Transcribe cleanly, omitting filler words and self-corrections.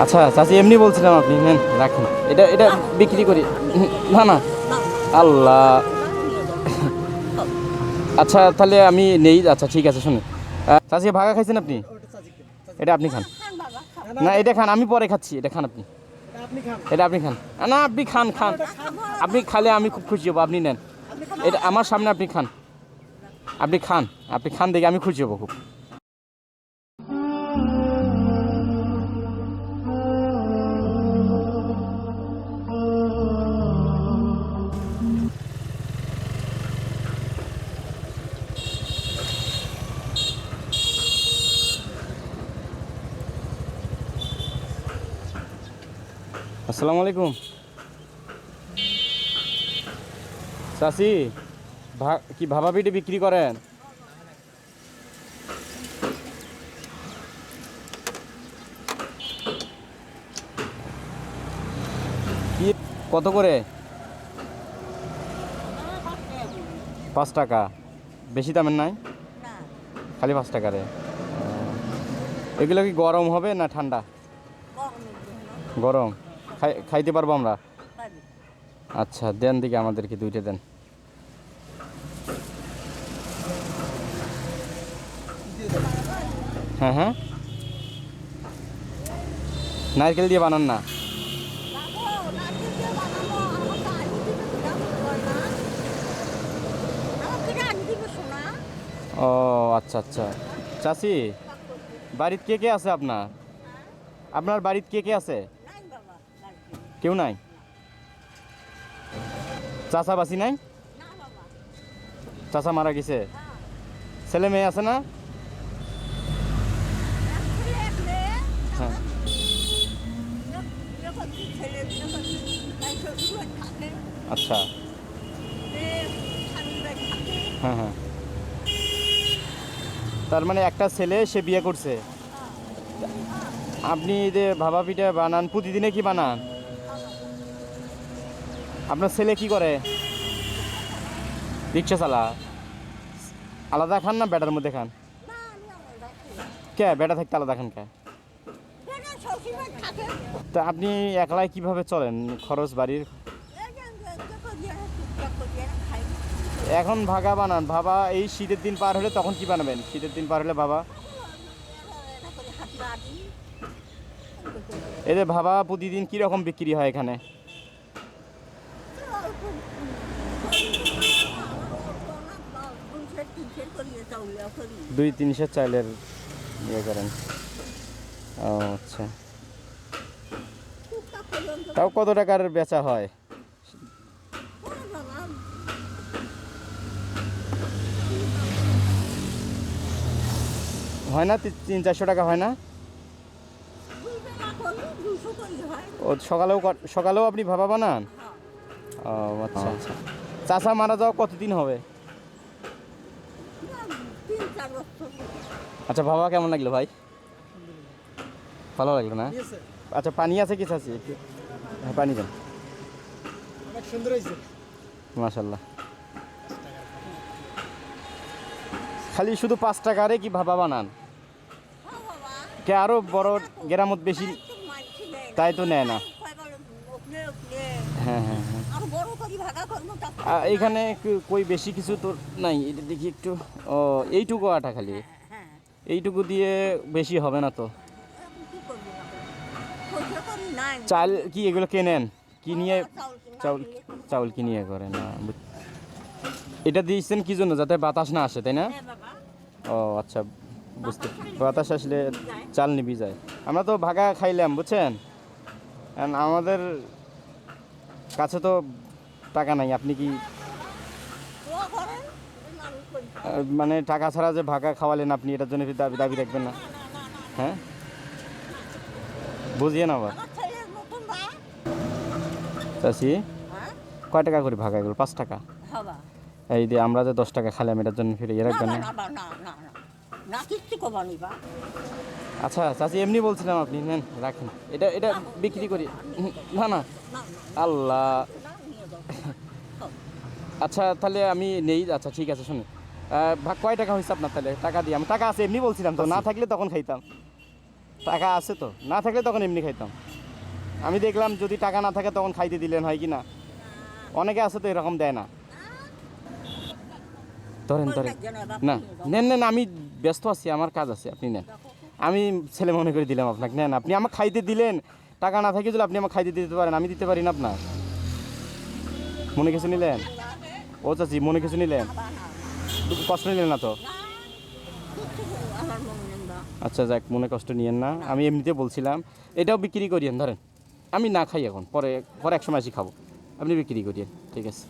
আচ্ছা চাচি এমনি বলছিলাম, আপনি নেন রাখেন, এটা এটা বিক্রি করি। না না, আল্লাহ। আচ্ছা তাহলে আমি নেই। আচ্ছা ঠিক আছে, শুনুন চাচি, ভাগা খাইছেন আপনি? এটা আপনি খান। না এটা খান, আমি পরে খাচ্ছি, এটা খান আপনি। এটা আপনি খান। না আপনি খান খান, আপনি খালে আমি খুব খুশি হব, আপনি নেন। এটা আমার সামনে আপনি খান, আপনি খান, আপনি খান দেখে আমি খুশি হব খুব। আসসালামু আলাইকুম চাচি, কি ভাপা পিঠে বিক্রি করেন? কি কত করে? 5 টাকা? বেশি দামের নাই, খালি 5 টাকারে। এগুলো কি গরম হবে না ঠান্ডা? গরম। খাইতে পারবো আমরা? আচ্ছা দেন দিকে, আমাদেরকে 2টা দেন। হ্যাঁ হ্যাঁ, নারকেল দিয়ে বানান না? ও আচ্ছা আচ্ছা। চাচি, বাড়িতে কে কে আছে আপনার? আপনার বাড়িতে কে কে আছে? কেউ নাই? চাচা বাসি নাই? চাচা মারা গেছে? ছেলে মেয়ে আছে না? হ্যাঁ। আচ্ছা। হ্যাঁ হ্যাঁ, তার মানে একটা ছেলে, সে বিয়ে করছে। আপনি যে ভাপা পিঠা বানান প্রতিদিনে, কি বানান? আপনার ছেলে কি করে? রিক্সা চালা? আলাদা খান না বেটার মধ্যে খান? কে বেটা থাকতে আলাদা খান কে? তা আপনি একলাই কিভাবে চলেন, খরচ বাড়ির? এখন ভাগা বানান, ভাবা এই শীতের দিন পার হলে তখন কি বানাবেন? শীতের দিন পার হলে ভাবা, এদের ভাবা প্রতিদিন কীরকম বিক্রি হয় এখানে? 2-3 সের চাইলের ইয়ে করেন? ও আচ্ছা, তাও কত টাকার বেচা হয়? হয় না 300-400 টাকা হয় না? ও সকালেও আপনি ভাবা বানান? ও আচ্ছা আচ্ছা। চাচা মারা যাওয়া কতদিন হবে? আচ্ছা, ভাবা কেমন লাগলো ভাই? ভালো লাগলো না? আচ্ছা পানি আছে কি চাচি একটু? হ্যাঁ পানি দেন। মাশাল্লাহ। খালি শুধু 5 টাকারে কি ভাবা বানান? কে আরো বড় গ্রামত বেশি? তাই তো নেয় না। হ্যাঁ হ্যাঁ হ্যাঁ, এখানে কই বেশি কিছু তো নাই, এটা দেখি একটু। ও এইটুকু আটা খালি, এইটুকু দিয়ে বেশি হবে না তো? চাল কি এগুলো কেনেন? কি নিয়ে? চাউল, চাউল কি নিয়ে করেন না? এটা দিয়েছেন কি জন্য, যাতে বাতাস না আসে, তাই না? ও আচ্ছা, বুঝতে। বাতাস আসলে চাল নিবি যায়। আমরা তো ভাগা খাইলাম বুঝছেন, আমাদের কাছে তো টাকা নাই। আপনি কি মানে টাকা ছাড়া যে ভাগা খাওয়ালেন আপনি, এটার জন্য দাবি দাবি রাখবেন না? হ্যাঁ বুঝিয়ে না আবার চাষি, কয় টাকা করে ভাগা এগুলো? 5 টাকা? এই যে আমরা যে 10 টাকা খাইলাম, এটার জন্য ফিরে ইয়ে রাখবেন না? আচ্ছা চাচি এমনি বলছিলাম, আপনি নেন রাখেন, এটা এটা বিক্রি করি। না না, আল্লাহ। আচ্ছা তাহলে আমি নেই। আচ্ছা ঠিক আছে, শুনুন ভাগ কয় টাকা হয়েছে আপনার? তাহলে টাকা দিই, আমি টাকা আছে এমনি বলছিলাম তো, না থাকলে তখন খাইতাম। টাকা আছে তো, না থাকলে তখন এমনি খাইতাম। আমি দেখলাম যদি টাকা না থাকে তখন খাইতে দিলেন, হয় কি না? অনেকে আছে তো এরকম দেয় না। ধরেন ধরেন, না নেন নেন, আমি ব্যস্ত আছি, আমার কাজ আছে, আপনি নেন। আমি ছেলে মনে করে দিলাম আপনাকে, নেন। আপনি আমাকে খাইতে দিলেন, টাকা না থাকে যদি আপনি আমাকে খাইতে দিতে পারেন, আমি দিতে পারি না আপনার? মনে কিছু নিলেন? ও চাচি, মনে কিছু নিলেন? কষ্ট নিলেন না তো? আচ্ছা যাক, মনে কষ্ট নিয়েন না, আমি এমনিতে বলছিলাম। এটাও বিক্রি করিয়েন, ধরেন। আমি না খাই এখন, পরে পরে এক সময় আসি খাবো, আপনি বিক্রি করিয়েন, ঠিক আছে।